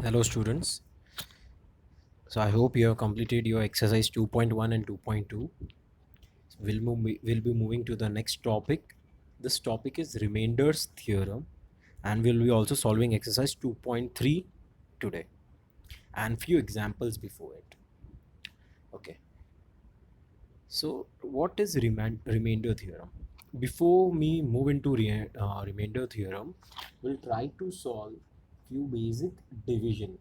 Hello students. So I hope you have completed your exercise 2.1 and 2.2. We'll be moving to the next topic. This topic is remainders theorem, and we'll be also solving exercise 2.3 today and few examples before it. Okay. So what is remainder theorem? Before me move into remainder theorem, we'll try to solve few basic divisions.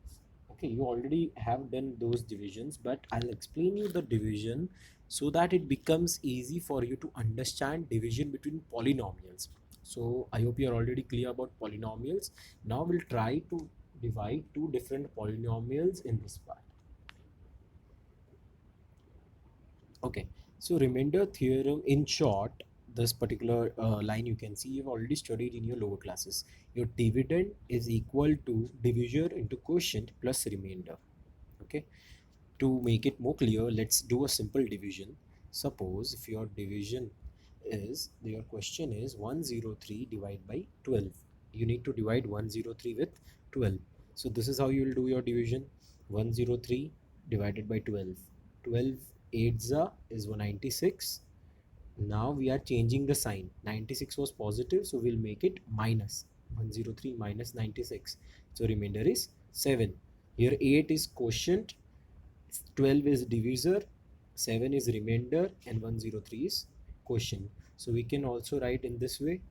Okay, you already have done those divisions, but I'll explain you the division so that it becomes easy for you to understand division between polynomials. So I hope you are already clear about polynomials. Now we'll try to divide two different polynomials in this part. Okay, so remainder theorem in short, this particular line you can see you've already studied in your lower classes. Your dividend is equal to divisor into quotient plus remainder. Okay, to make it more clear, let's do a simple division. Suppose if your division is, your question is 103 divided by 12. You need to divide 103 with 12. So this is how you will do your division. 103 divided by 12. 12 8s is 196. Now we are changing the sign. 96 was positive, so we'll make it minus. 103 minus 96. So remainder is 7. Here 8 is quotient, 12 is divisor, 7 is remainder, and 103 is quotient. So we can also write in this way,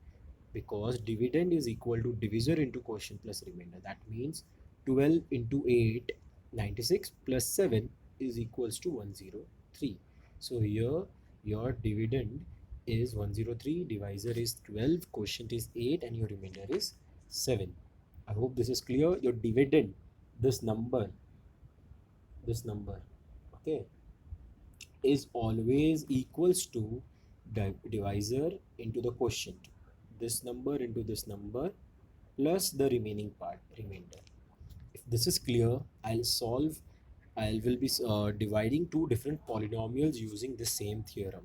because dividend is equal to divisor into quotient plus remainder. That means 12 into 8, 96 plus 7 is equals to 103. So here your dividend is 103, divisor is 12, quotient is 8, and your remainder is 7. I hope this is clear. Your dividend, this number, okay, is always equals to divisor into the quotient, this number into this number plus the remaining part, remainder. If this is clear, I will be dividing two different polynomials using the same theorem.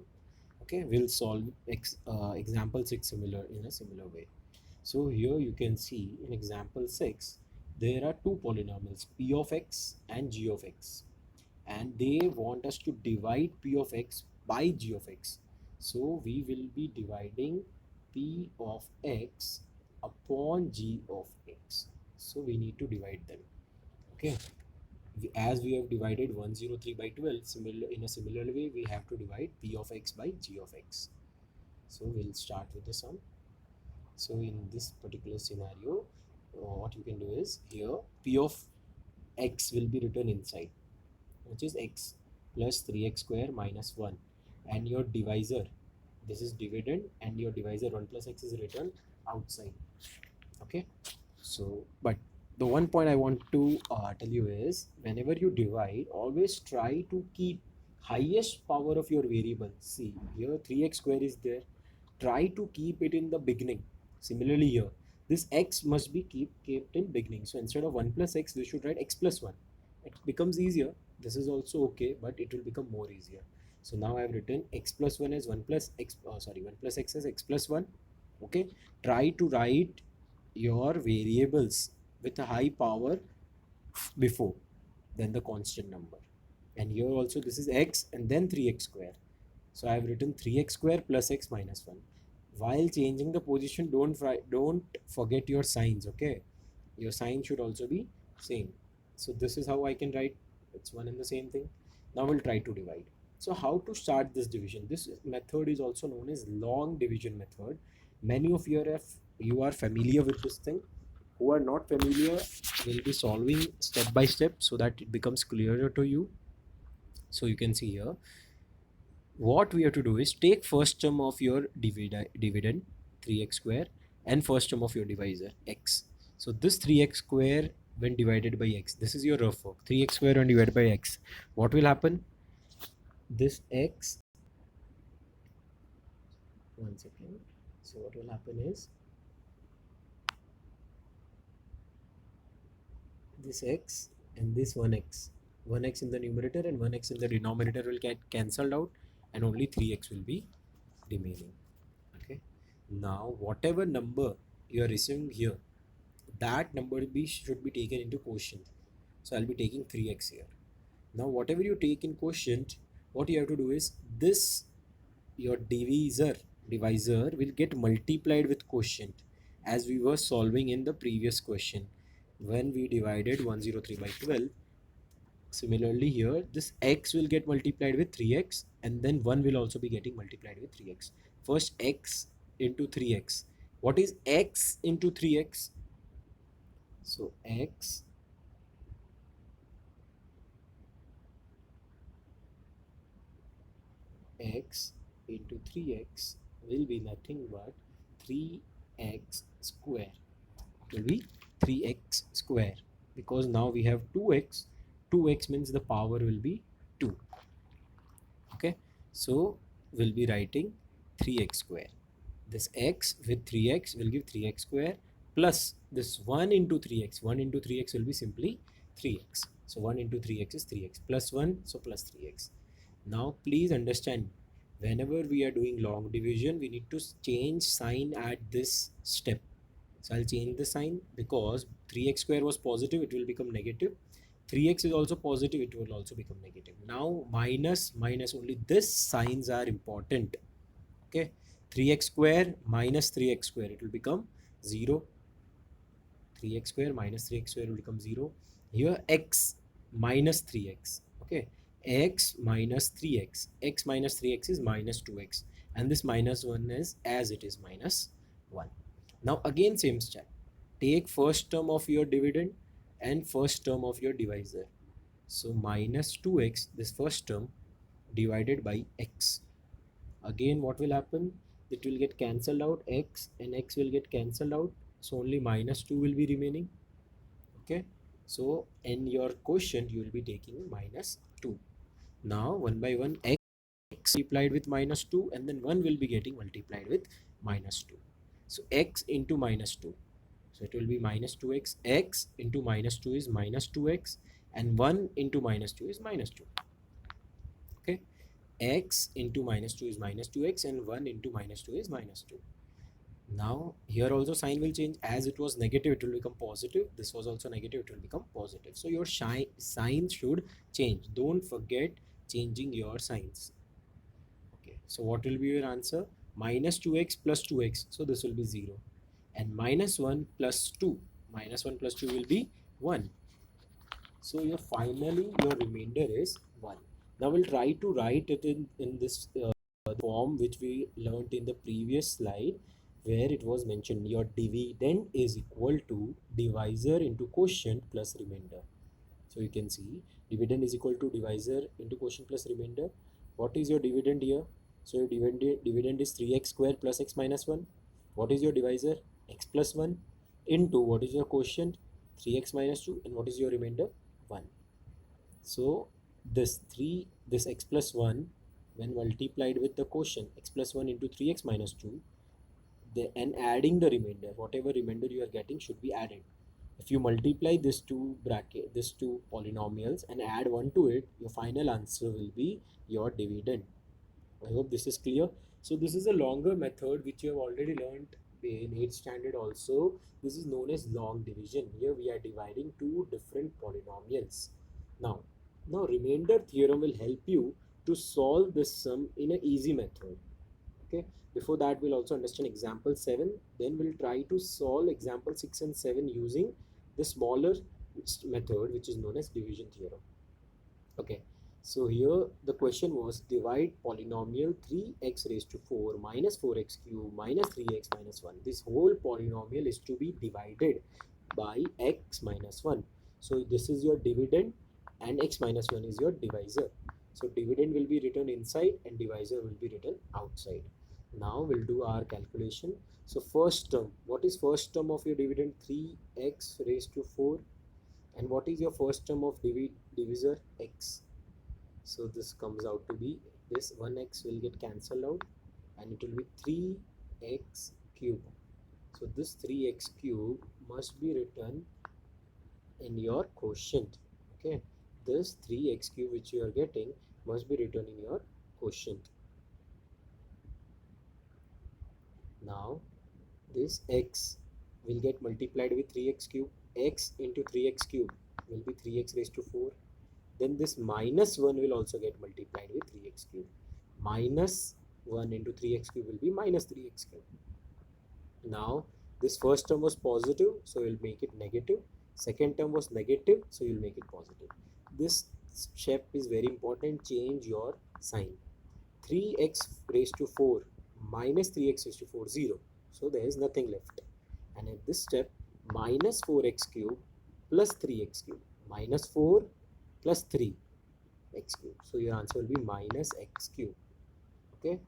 Okay, we'll solve example 6 similar in a similar way. So here you can see in example 6 there are two polynomials, p of x and g of x, and they want us to divide p of x by g of x. So we will be dividing p of x upon g of x. So we need to divide them. Okay, as we have divided 103 by 12, in a similar way we have to divide p of x by g of x. So we'll start with the sum. So in this particular scenario, what you can do is, here p of x will be written inside, which is x plus 3x square minus 1, and your divisor, this is dividend, and your divisor 1 plus x is written outside. Okay, so but the one point I want to tell you is, whenever you divide, always try to keep highest power of your variable. See here 3x square is there, try to keep it in the beginning. Similarly here, this x must be kept in beginning. So instead of 1 plus x, we should write x plus 1. It becomes easier. This is also okay, but it will become more easier. So now I have written x plus 1 as 1 plus x, 1 plus x as x plus 1. Okay, try to write your variables with a high power before, then the constant number. And here also this is x and then 3x square. So I have written 3x square plus x minus 1. While changing the position, don't forget your signs. Okay, your sign should also be same. So this is how I can write, it's one and the same thing. Now we'll try to divide. So how to start this division? This method is also known as long division method. Many of you are familiar with this thing. Who are not familiar, will be solving step by step so that it becomes clearer to you. So you can see here, what we have to do is take first term of your dividend 3x square and first term of your divisor x. So this 3x square when divided by x, this is your rough work. 3x square when divided by x, what will happen? This x, one second. So what will happen is, this x and this 1x, 1x in the numerator and 1x in the denominator will get cancelled out, and only 3x will be remaining. Okay, now whatever number you are receiving here, that number should be taken into quotient. So I'll be taking 3x here. Now whatever you take in quotient, what you have to do is this, your divisor will get multiplied with quotient, as we were solving in the previous question when we divided 103 by 12. Similarly here, this x will get multiplied with 3x, and then 1 will also be getting multiplied with 3x. First x into 3x. What is x into 3x? So x into 3x will be nothing but 3x square. It will be 3x square, because now we have 2x. 2x means the power will be 2. Okay, so we'll be writing 3x square. This x with 3x will give 3x square, plus this 1 into 3x. 1 into 3x will be simply 3x. So 1 into 3x is 3x, plus 1, so plus 3x. Now please understand, whenever we are doing long division, we need to change sign at this step. So I'll change the sign, because 3x square was positive, it will become negative. 3x is also positive, it will also become negative. Now minus, only this signs are important. Okay, 3x square minus 3x square, it will become 0. 3x square minus 3x square will become 0. Here x minus 3x. Okay, x minus 3x. X minus 3x is minus 2x, and this minus 1 is as it is minus 1. Now again same step. Take first term of your dividend and first term of your divisor. So minus 2x, this first term, divided by x. Again what will happen? It will get cancelled out, x and x will get cancelled out, so only minus 2 will be remaining. Okay, so in your quotient you will be taking minus 2. Now one by one, x multiplied with minus 2, and then 1 will be getting multiplied with minus 2. So x into minus 2, so it will be minus 2x. X into minus 2 is minus 2x, and 1 into minus 2 is minus 2. Okay, x into minus 2 is minus 2x, and 1 into minus 2 is minus 2. Now here also sign will change. As it was negative, it will become positive. This was also negative, it will become positive. So your sign should change. Don't forget changing your signs. Okay, so what will be your answer? Minus 2x plus 2x, so this will be 0. And minus 1 plus 2, minus 1 plus 2 will be 1. So your remainder is 1. Now we'll try to write it in this form which we learnt in the previous slide, where it was mentioned your dividend is equal to divisor into quotient plus remainder. So you can see dividend is equal to divisor into quotient plus remainder. What is your dividend here? So your dividend is 3x square plus x minus 1. What is your divisor? X plus 1 into what is your quotient? 3x minus 2, and what is your remainder? 1. So this x plus 1, when multiplied with the quotient x plus 1 into 3x minus 2, and adding the remainder, whatever remainder you are getting should be added. If you multiply these two polynomials and add 1 to it, your final answer will be your dividend. I hope this is clear. So this is a longer method which you have already learned in 8th standard also. This is known as long division. Here we are dividing two different polynomials. Now remainder theorem will help you to solve this sum in an easy method. Okay, before that we'll also understand example 7, then we'll try to solve example 6 and 7 using the smaller method which is known as division theorem. Okay, so here the question was divide polynomial 3x raised to 4 minus 4x cube minus 3x minus 1. This whole polynomial is to be divided by x minus 1. So this is your dividend and x minus 1 is your divisor. So dividend will be written inside and divisor will be written outside. Now we'll do our calculation. So first term, what is first term of your dividend? 3x raised to 4. And what is your first term of divisor? X. So this comes out to be, this 1x will get cancelled out and it will be 3x cube. So this 3x cube must be written in your quotient. Okay, this 3x cube which you are getting must be written in your quotient. Now this x will get multiplied with 3x cube. X into 3x cube will be 3x raised to 4. Then this minus 1 will also get multiplied with 3x cube. Minus 1 into 3x cube will be minus 3x cube. Now this first term was positive, so we'll make it negative. Second term was negative, so you'll make it positive. This step is very important. Change your sign. 3x raised to 4 minus 3x raised to 4, 0. So there is nothing left. And at this step, minus 4x cube plus 3x cube. Minus 4 plus 3x cube. So your answer will be minus x cube. Okay.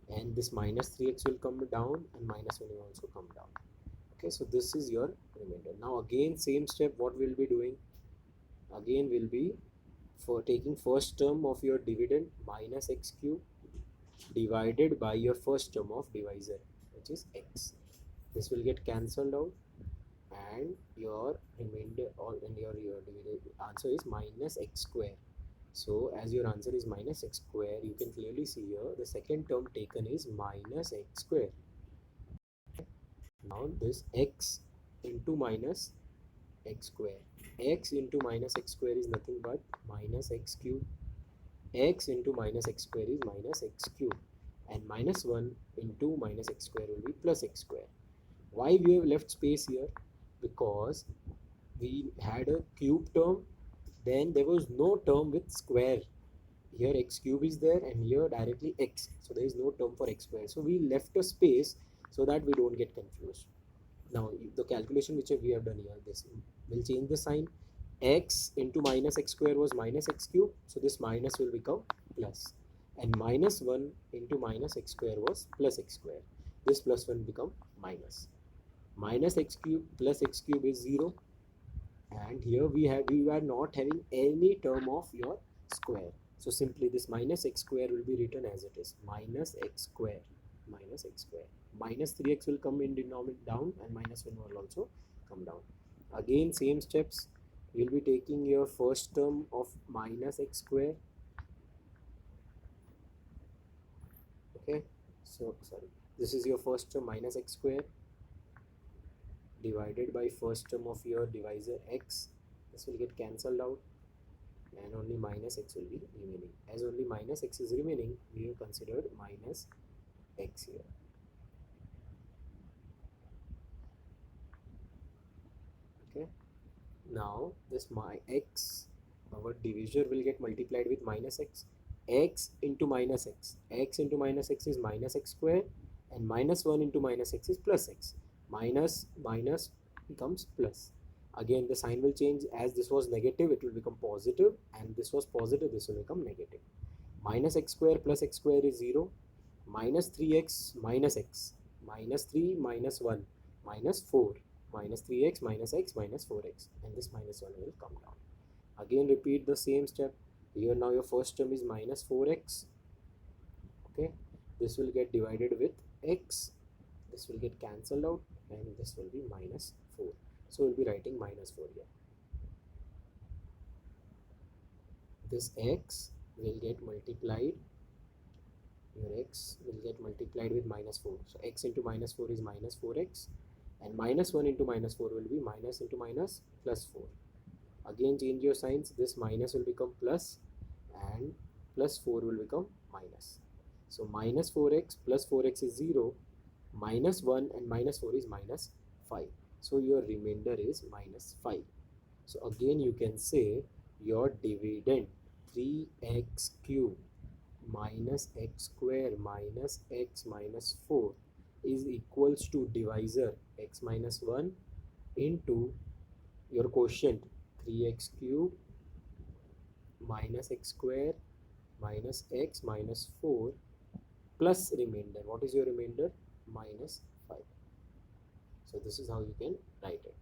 And this minus 3x will come down and minus 1 will also come down. Okay. So this is your remainder. Now again, same step, what we'll be doing? Again, we'll be for taking first term of your dividend minus x cube divided by your first term of divisor, which is x. This will get cancelled out, and your remainder or your answer is minus x square. So as your answer is minus x square, you can clearly see here the second term taken is minus x square. Now this x into minus x square. X into minus x square is nothing but minus x cube. X into minus x square is minus x cube. And minus 1 into minus x square will be plus x square. Why we have left space here? Because we had a cube term, then there was no term with square. Here x cube is there and here directly x. So there is no term for x square. So we left a space so that we don't get confused. Now the calculation which we have done here, this will change the sign. X into minus x square was minus x cube. So this minus will become plus. And minus 1 into minus x square was plus x square. This plus 1 become minus. Minus x cube plus x cube is 0. And here we are not having any term of your square. So simply this minus x square will be written as it is, minus x square, minus x square. Minus 3x will come in denominator down and minus 1 will also come down. Again same steps, we will be taking your first term of minus x square. Okay, so sorry, this is your first term minus x square divided by first term of your divisor x. This will get cancelled out and only minus x will be remaining. As only minus x is remaining, we have considered minus x here. Okay, now this my x, our divisor will get multiplied with minus x. X into minus x. X into minus x is minus x square, and minus 1 into minus x is plus x. Minus minus becomes plus. Again the sign will change. As this was negative, it will become positive, and this was positive, this will become negative. Minus x square plus x square is 0. Minus 3x minus x. Minus 3 minus 1 minus 4. Minus 3x minus x minus 4x, and this minus 1 will come down. Again repeat the same step. Here now your first term is minus 4x. Okay, this will get divided with x. This will get cancelled out and this will be minus 4. So we'll be writing minus 4 here. This x will get multiplied. Your x will get multiplied with minus 4. So x into minus 4 is minus 4x, and minus 1 into minus 4 will be minus into minus plus 4. Again change your signs. This minus will become plus and plus 4 will become minus. So minus 4x plus 4x is 0. Minus 1 and minus 4 is minus 5. So your remainder is minus 5. So again you can say your dividend 3x cube minus x square minus x minus 4 is equals to divisor x minus 1 into your quotient 3x cube minus x square minus x minus 4 plus remainder. What is your remainder? Minus 5. So this is how you can write it.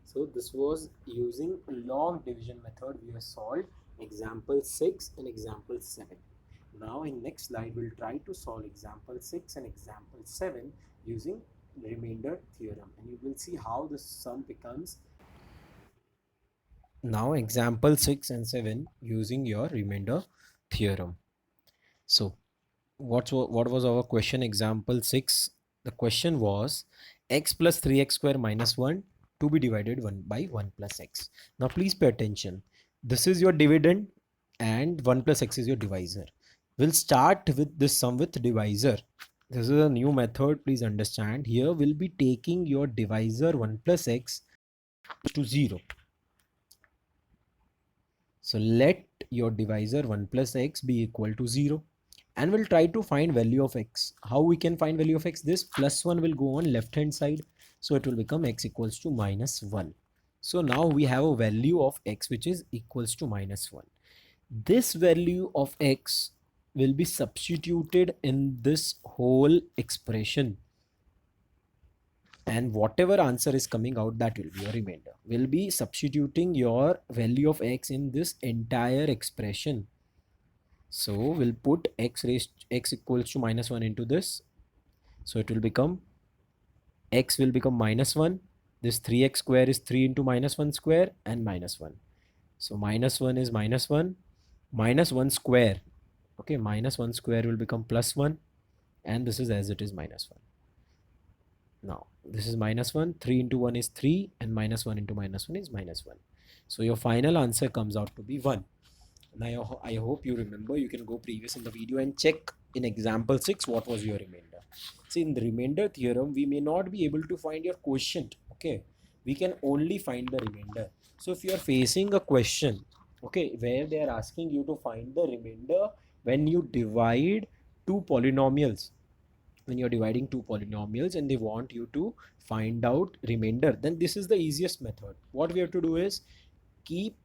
So this was using log division method. We have solved example 6 and example 7. Now in next slide we'll try to solve example 6 and example 7 using remainder theorem, and you will see how the sum becomes. Now example 6 and 7 using your remainder theorem. So what was our question? Example 6, The question was x plus 3x square minus 1 to be divided 1 by 1 plus x. Now please pay attention. This is your dividend and 1 plus x is your divisor. We'll start with this sum with divisor. This is a new method. Please understand. Here we'll be taking your divisor 1 plus x to 0. So let your divisor 1 plus x be equal to 0. And we'll try to find value of x. How we can find value of x? This plus 1 will go on left hand side. So it will become x equals to minus 1. So now we have a value of x which is equals to minus 1. This value of x will be substituted in this whole expression. And whatever answer is coming out, that will be your remainder. We'll be substituting your value of x in this entire expression. So we'll put x equals to minus 1 into this. So it will become x will become minus 1. This 3x square is 3 into minus 1 square and minus 1. So minus 1 is minus 1. Minus 1 square. Okay, minus 1 square will become plus 1. And this is as it is minus 1. Now this is minus 1. 3 into 1 is 3 and minus 1 into minus 1 is minus 1. So your final answer comes out to be 1. Now I hope you remember. You can go previous in the video and check in example 6 what was your remainder. See, in the remainder theorem we may not be able to find your quotient. Okay, we can only find the remainder. So if you are facing a question, okay, where they are asking you to find the remainder when you divide two polynomials, when you're dividing two polynomials and they want you to find out remainder, then this is the easiest method. What we have to do is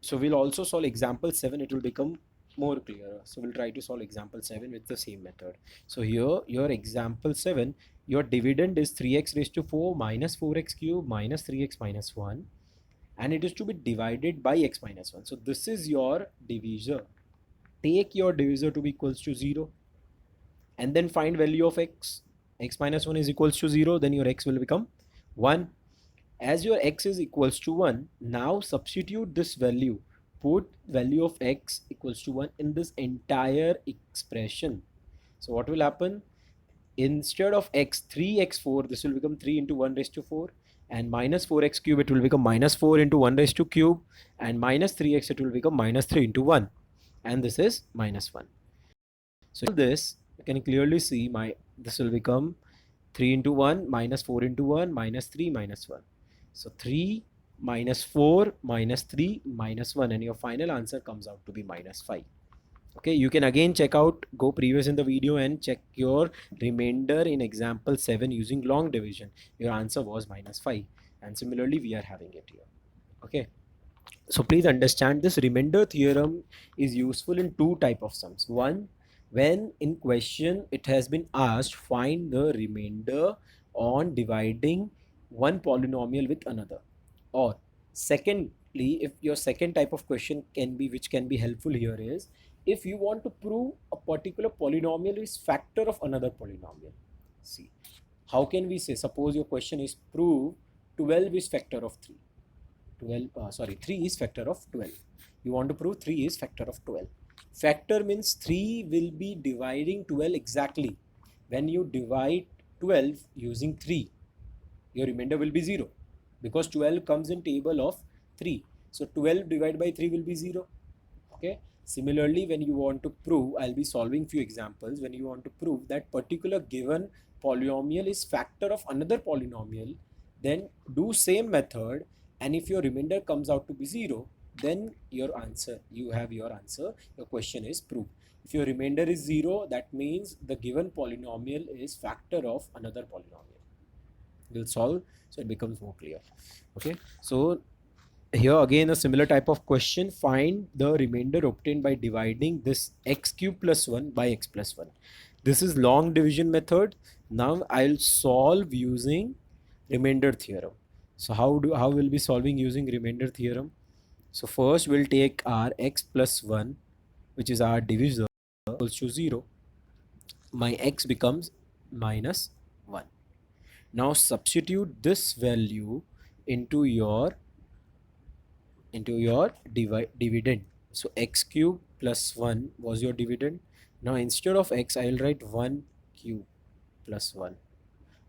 so we'll also solve example 7. It will become more clearer. So we'll try to solve example 7 with the same method. So here your example 7, your dividend is 3x raised to 4 minus 4x cube minus 3x minus 1, and it is to be divided by x minus 1. So this is your divisor. Take your divisor to be equals to 0 and then find value of x. X minus 1 is equals to 0, then your x will become 1. As your x is equals to 1, now substitute this value. Put value of x equals to 1 in this entire expression. So what will happen? Instead of x, 3x4, this will become 3 into 1 raised to 4. And minus 4x cube, it will become minus 4 into 1 raised to cube. And minus 3x, it will become minus 3 into 1. And this is minus 1. So this, you can clearly see this will become 3 into 1 minus 4 into 1 minus 3 minus 1. So 3 minus 4 minus 3 minus 1, and your final answer comes out to be minus 5. Okay, you can again check out, go previous in the video and check your remainder in example 7 using long division. Your answer was minus 5, and similarly we are having it here. Okay, so please understand this remainder theorem is useful in two type of sums. One, when in question it has been asked find the remainder on dividing one polynomial with another, or secondly, if your second type of question which can be helpful here is if you want to prove a particular polynomial is factor of another polynomial. See, how can we say, suppose your question is prove 12 is factor of 3. 3 is factor of 12. You want to prove 3 is factor of 12. Factor means 3 will be dividing 12 exactly. When you divide 12 using 3, your remainder will be 0 because 12 comes in table of 3. So 12 divided by 3 will be 0. Okay. Similarly, when you want to prove, I'll be solving few examples. When you want to prove that particular given polynomial is factor of another polynomial, then do same method, and if your remainder comes out to be 0, then your answer, you have your answer, your question is proved. If your remainder is 0, that means the given polynomial is factor of another polynomial. We'll solve so it becomes more clear. Okay, so here again a similar type of question. Find the remainder obtained by dividing this x cube plus 1 by x plus 1. This is long division method. Now I'll solve using remainder theorem. So how we'll be solving using remainder theorem? So first we'll take our x plus 1, which is our divisor, equals to 0. My x becomes minus 1. Now substitute this value into your dividend. So x cube plus 1 was your dividend. Now instead of x, I will write 1 cube plus 1.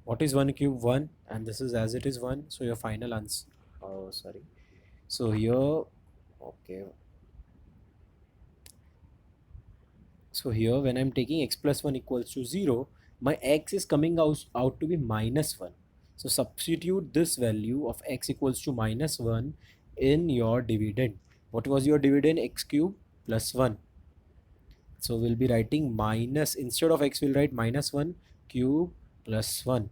What is 1 cube? 1, and this is as it is 1. So your final answer, oh sorry, so here, okay, so here when I'm taking x plus 1 equals to 0, my x is coming out to be minus 1. So substitute this value of x equals to minus 1 in your dividend. What was your dividend? X cube plus 1. So we'll be writing minus, instead of x we'll write minus 1 cube plus 1.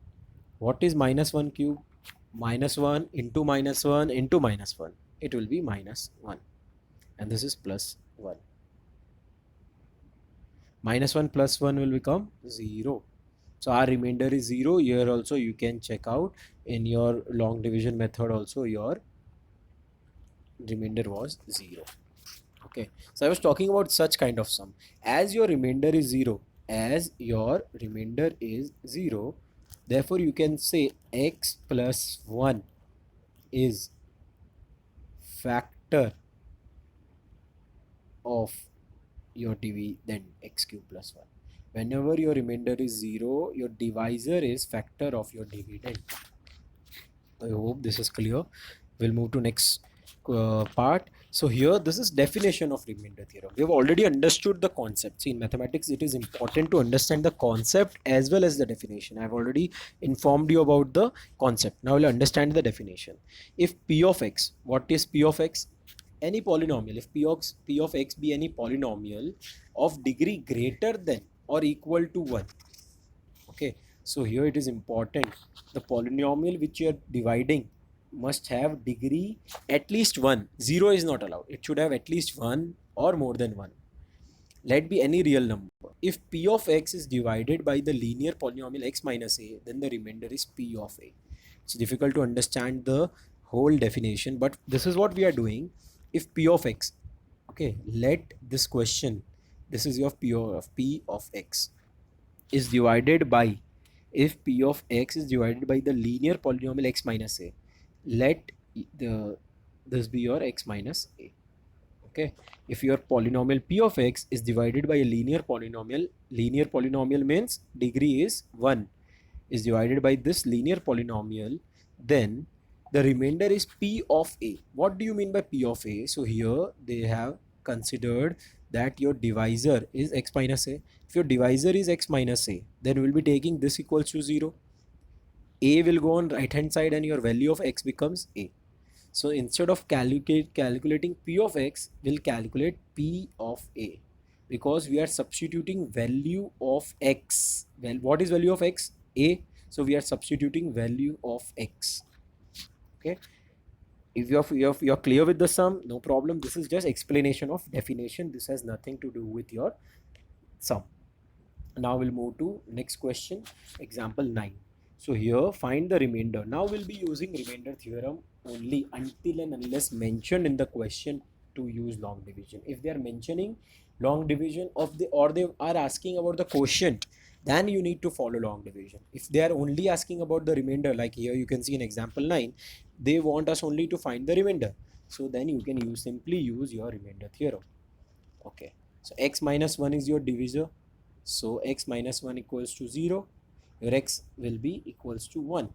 What is minus 1 cube? Minus 1 into minus 1 into minus 1. It will be minus 1. And this is plus 1. Minus 1 plus 1 will become 0. So our remainder is 0. Here also you can check out in your long division method also your remainder was 0. Okay, so I was talking about such kind of sum. As your remainder is 0, therefore you can say x plus 1 is factor of your dividend x cube plus 1. Whenever your remainder is 0, your divisor is factor of your dividend. I hope this is clear. We'll move to next part. So here this is definition of remainder theorem. We have already understood the concept. See, in mathematics it is important to understand the concept as well as the definition. I have already informed you about the concept. Now we'll understand the definition. If p of x, what is p of x? Any polynomial. If p of x be any polynomial of degree greater than or equal to 1. Okay, so here it is important, the polynomial which you are dividing must have degree at least 1. 0 is not allowed. It should have at least 1 or more than 1. Let be any real number. If p of x is divided by the linear polynomial x minus a, then the remainder is p of a. It's difficult to understand the whole definition, but this is what we are doing. If p of x, okay, let this question, this is your p of x is divided by, if p of x is divided by the linear polynomial x minus a, let this be your x minus a. Okay, if your polynomial p of x is divided by a linear polynomial means degree is 1, is divided by this linear polynomial, then the remainder is p of a. What do you mean by p of a? So here they have considered that your divisor is x minus a. If your divisor is x minus a, then we'll be taking this equals to 0. A will go on right hand side and your value of x becomes a. So instead of calculating p of x, we'll calculate p of a, because we are substituting value of x. Well, what is value of x? A. So we are substituting value of x. Okay, if you're clear with the sum, no problem. This is just explanation of definition. This has nothing to do with your sum. Now we'll move to next question, example 9. So here find the remainder. Now we'll be using remainder theorem only until and unless mentioned in the question to use long division. If they are mentioning long division of the, or they are asking about the quotient, then you need to follow long division. If they are only asking about the remainder, like here you can see in example 9, they want us only to find the remainder. So then you can simply use your remainder theorem. Okay, so x minus 1 is your divisor. So x minus 1 equals to 0. Your x will be equals to 1.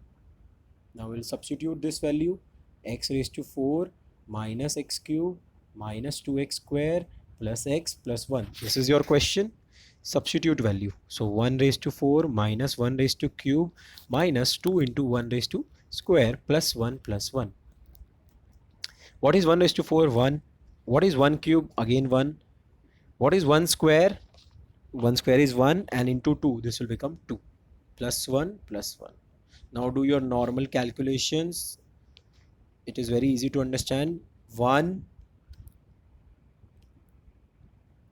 Now we'll substitute this value, x raised to 4 minus x cube minus 2x square plus x plus 1. This is your question. Substitute value. So 1 raised to 4 minus 1 raised to cube minus 2 into 1 raised to square plus 1 plus 1. What is 1 raised to 4? 1. What is 1 cube? Again 1. What is 1 square? 1 square is 1, and into 2 this will become 2 plus 1 plus 1. Now do your normal calculations. It is very easy to understand. 1,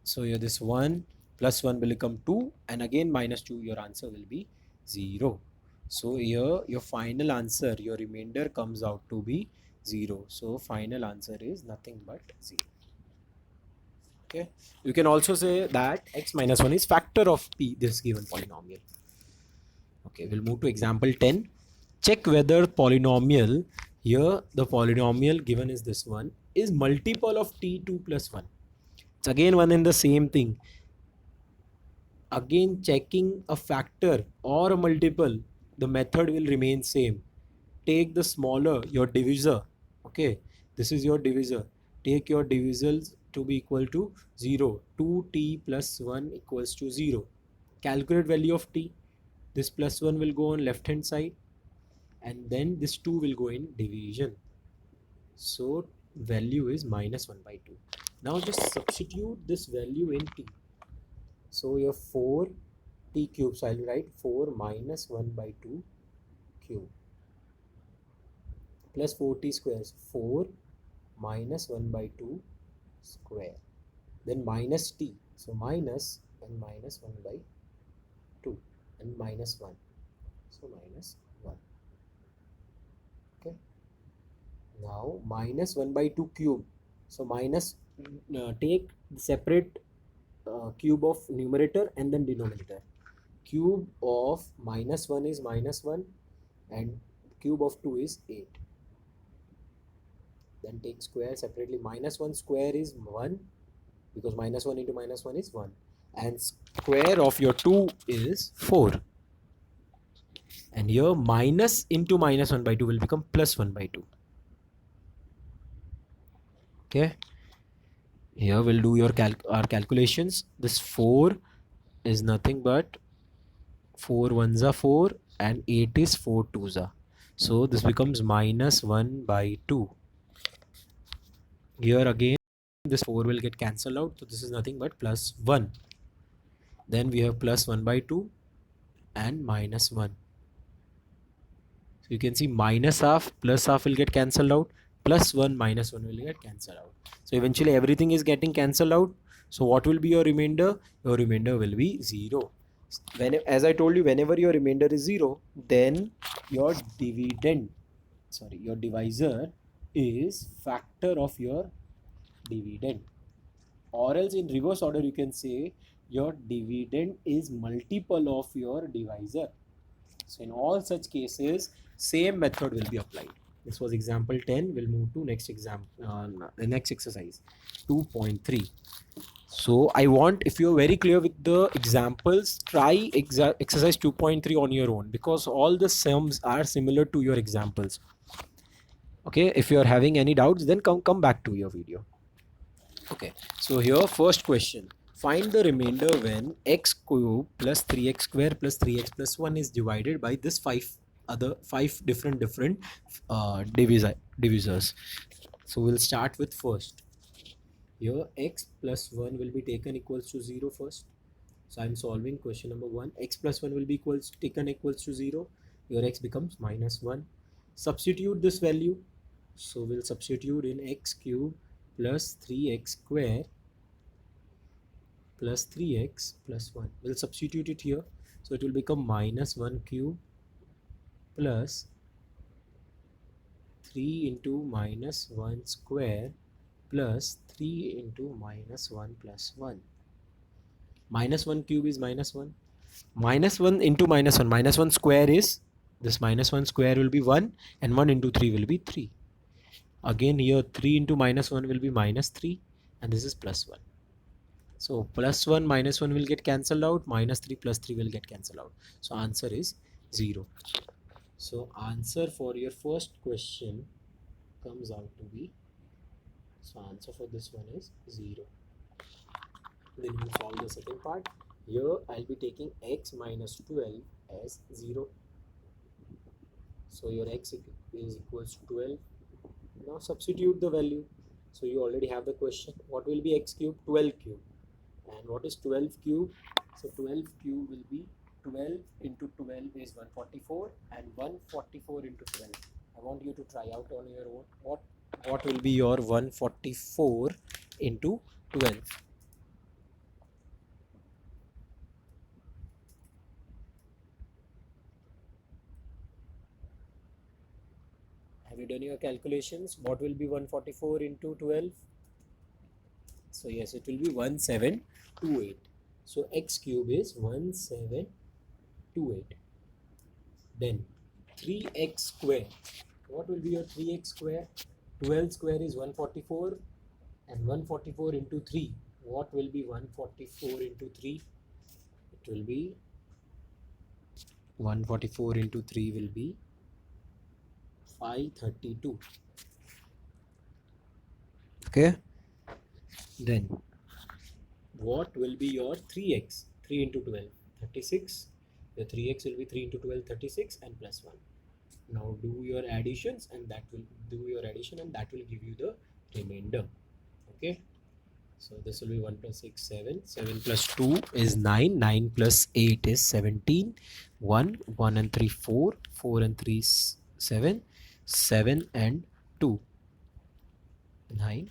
so here this 1 plus 1 will become 2, and again minus 2, your answer will be 0. So here your final answer, your remainder comes out to be 0. So final answer is nothing but 0. Okay, you can also say that x minus 1 is factor of p, this given polynomial. Okay, we'll move to example 10. Check whether polynomial, here the polynomial given is this one, is multiple of t2 plus 1. It's again one and the same thing. Again checking a factor or a multiple the method will remain same. Take the smaller, your divisor. Okay, this is your divisor. Take your divisors to be equal to 0. 2t plus 1 equals to 0. Calculate value of t. This plus 1 will go on left hand side, and then this 2 will go in division. So value is minus 1 by 2. Now just substitute this value in t. So your 4 t cube, so I'll write 4 minus 1 by 2 cube plus 4t squares, 4 minus 1 by 2 square, then minus t, so minus and minus 1 by 2 and minus 1, so minus 1. Okay, now minus 1 by 2 cube, so minus, take separate cube of numerator and then denominator. Cube of minus 1 is minus 1 and cube of 2 is 8. Then take square separately. Minus 1 square is 1, because minus 1 into minus 1 is 1, and square of your 2 is 4. And here minus into minus 1 by 2 will become plus 1 by 2. Okay, here we'll do our calculations. This 4 is nothing but 4 ones are 4 and 8 is 4 twos are. So this becomes minus 1 by 2. Here again this 4 will get cancelled out, so this is nothing but plus 1. Then we have plus 1 by 2 and minus 1. So you can see minus half plus half will get cancelled out, plus 1 minus 1 will get cancelled out. So eventually everything is getting cancelled out. So what will be your remainder? Your remainder will be 0. As I told you, whenever your remainder is 0, then your your divisor is factor of your dividend. Or else in reverse order you can say your dividend is multiple of your divisor. So in all such cases, same method will be applied. This was example 10. We'll move to next the next exercise, 2.3. So I want, if you're very clear with the examples, try exercise 2.3 on your own, because all the sums are similar to your examples. Okay, if you're having any doubts, then come back to your video. Okay, so here first question. Find the remainder when x cube plus 3x square plus 3x plus 1 is divided by this 5 different divisors. So we'll start with first. Here x plus 1 will be taken equals to 0 first. So I'm solving question number 1. X plus 1 will be taken equals to 0. Your x becomes minus 1. Substitute this value. So we'll substitute in x cube plus 3x square plus 3x plus 1. We'll substitute it here. So it will become minus 1 cube plus 3 into minus 1 square plus 3 into minus 1 plus 1. Minus 1 cube is minus 1. Minus 1 into minus 1. Minus 1 square is, this minus 1 square will be 1, and 1 into 3 will be 3. Again here 3 into minus 1 will be minus 3, and this is plus 1. So plus 1 minus 1 will get cancelled out, minus 3 plus 3 will get cancelled out. So answer is 0. So answer for your first question comes out to be, so answer for this one is 0. Then we'll solve the second part. Here I'll be taking x minus 12 as 0. So your x is equals to 12. Now substitute the value. So you already have the question. What will be x cube? 12 cube. And what is 12 cube? So 12 cube will be 12 into 12 is 144, and 144 into 12. I want you to try out on your own. What will be your 144 into 12? Have you done your calculations? What will be 144 into 12? So yes, it will be 1728. So x cube is 1728. Then 3x square. What will be your 3x square? 12 square is 144, and 144 into 3. What will be 144 into 3? It will be 144 into 3 will be 532. Okay, then what will be your 3x? 3 into 12, 36. The 3x will be 3 into 12, 36, and plus 1. Now do your additions, and that will give you the remainder. Okay, so this will be 1 plus 6, 7. 7 plus 2 is 9. 9 plus 8 is 17. 1, 1 and 3, 4. 4 and 3, 7. 7 and 2, 9.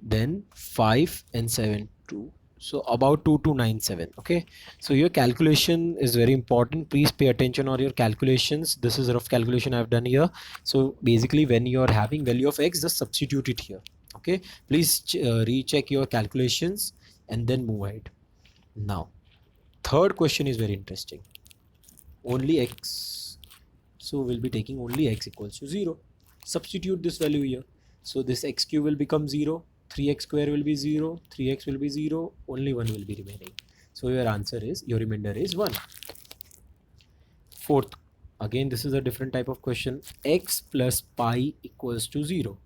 Then 5 and 7, 2. So about 2297. Okay, so your calculation is very important. Please pay attention on your calculations. This is a rough calculation I've done here. So basically when you're having value of x, just substitute it here. Okay, please recheck your calculations and then move ahead. Now third question is very interesting. Only x, so we'll be taking only x equals to 0. Substitute this value here. So this x cube will become 0, 3x square will be 0, 3x will be 0, only 1 will be remaining. So your remainder is 1. Fourth, again this is a different type of question. X plus pi equals to 0.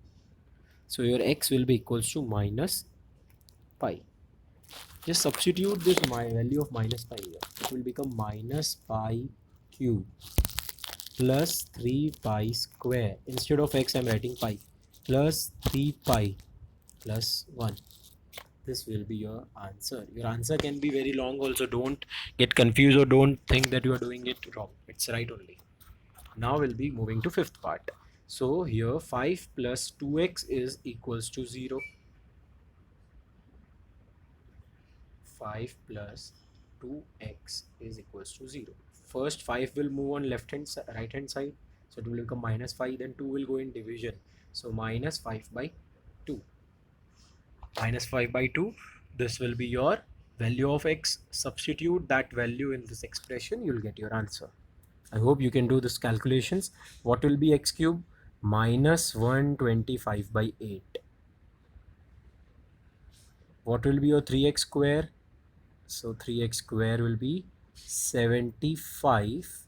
So your x will be equals to minus pi. Just substitute this value of minus pi here. It will become minus pi cube plus 3 pi square. Instead of x, I am writing pi. Plus 3 pi plus 1. This will be your answer. Your answer can be very long also. Don't get confused or don't think that you are doing it wrong. It's right only. Now we'll be moving to fifth part. So here 5 plus 2x is equals to 0. 5 plus 2x is equals to 0. First 5 will move on right hand side, so it will become minus 5, then 2 will go in division, so minus 5 by 2. Minus 5 by 2, this will be your value of x. Substitute that value in this expression, you'll get your answer. I hope you can do this calculations. What will be x cube? Minus 125 by 8. What will be your 3x square? So 3x square will be 75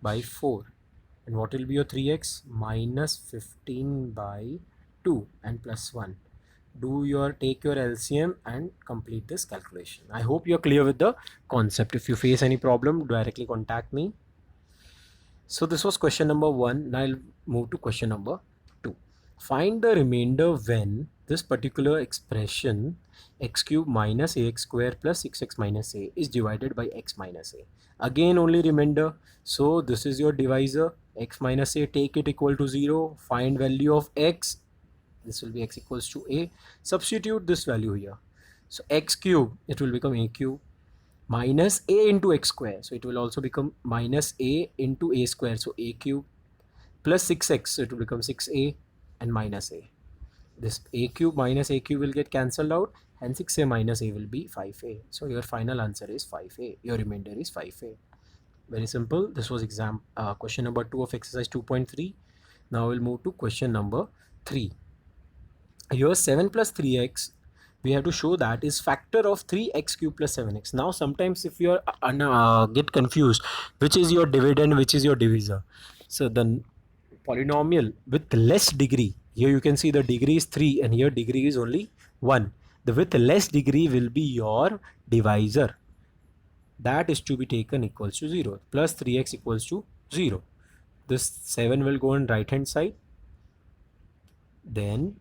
by 4. And what will be your 3x? Minus 15 by 2 and plus 1. Take your LCM and complete this calculation. I hope you're clear with the concept. If you face any problem, directly contact me. So this was question number 1. Now I'll move to question number 2. Find the remainder when this particular expression x cube minus ax square plus 6x minus a is divided by x minus a. Again only remainder. So this is your divisor, x minus a, take it equal to 0. Find value of x. This will be x equals to a. Substitute this value here. So x cube, it will become a cube minus a into x square. So it will also become minus a into a square. So a cube plus 6x. So it will become 6a and minus a. This a cube minus a cube will get cancelled out and 6a minus a will be 5a. So your final answer is 5a. Your remainder is 5a. Very simple. This was question number 2 of exercise 2.3. Now we'll move to question number 3. Here 7 plus 3x, we have to show that is factor of 3x cube plus 7x. Now sometimes if you are get confused, which is your dividend, which is your divisor. So the polynomial with less degree, here you can see the degree is 3 and here degree is only 1. The with less degree will be your divisor. That is to be taken equals to 0. Plus 3x equals to 0. This 7 will go on right hand side. Then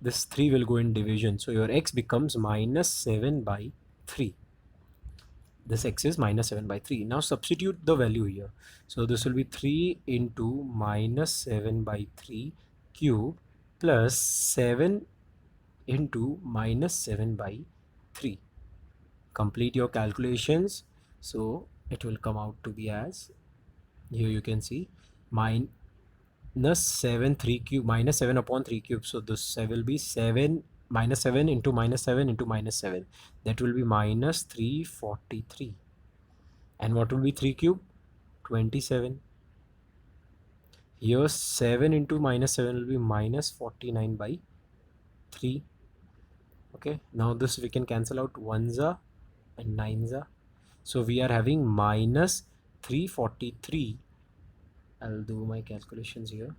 this 3 will go in division. So your x becomes minus 7 by 3. This x is minus 7 by 3. Now substitute the value here. So this will be 3 into minus 7 by 3 cube plus 7 into minus 7 by 3. Complete your calculations. So it will come out to be as, here you can see, minus 7 3 cube, minus 7 upon 3 cube. So this will be 7 minus 7 into minus 7 into minus 7. That will be minus 343. And what will be 3 cube? 27. Here 7 into minus 7 will be minus 49 by 3. Okay, now this we can cancel out 1s and 9s. So we are having minus 343. I'll do my calculations here.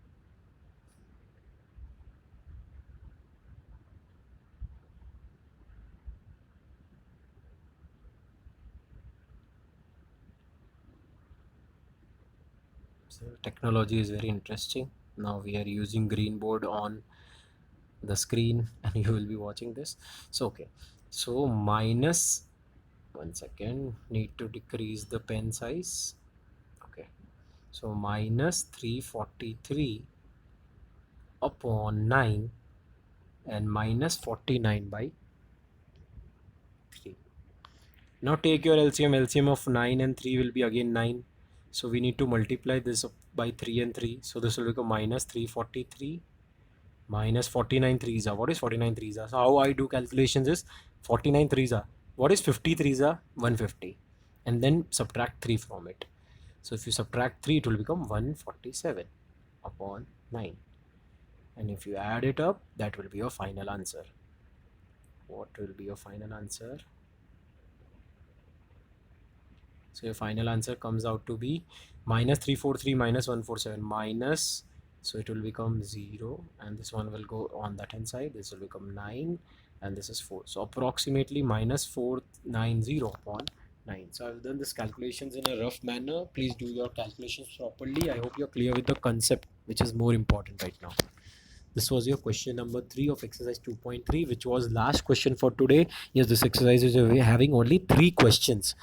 So technology is very interesting. Now we are using green board on the screen and you will be watching this. So okay, so minus, 1 second, need to decrease the pen size. Okay, so minus 343 upon 9 and minus 49 by 3. Now take your LCM. LCM of 9 and 3 will be again 9. So we need to multiply this by 3 and 3. So this will become minus 343 minus 49 threes are. What is 49 threes are? So how I do calculations is 49 threes are. What is 50 threes are? 150. And then subtract 3 from it. So if you subtract 3, it will become 147 upon 9. And if you add it up, that will be your final answer. What will be your final answer? So your final answer comes out to be minus 343 minus 147 minus, so it will become 0 and this one will go on that hand side. This will become 9 and this is 4. So approximately minus 490 upon 9. So I've done this calculations in a rough manner. Please do your calculations properly. I hope you're clear with the concept, which is more important right now. This was your question number 3 of exercise 2.3, which was last question for today. Yes, this exercise is having only 3 questions.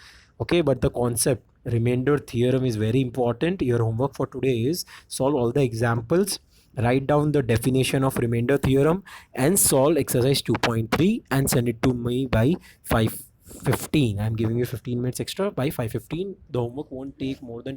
Okay, but the concept remainder theorem is very important. Your homework for today is solve all the examples, write down the definition of remainder theorem and solve exercise 2.3 and send it to me by 5:15. I'm giving you 15 minutes extra. By 5:15, the homework won't take more than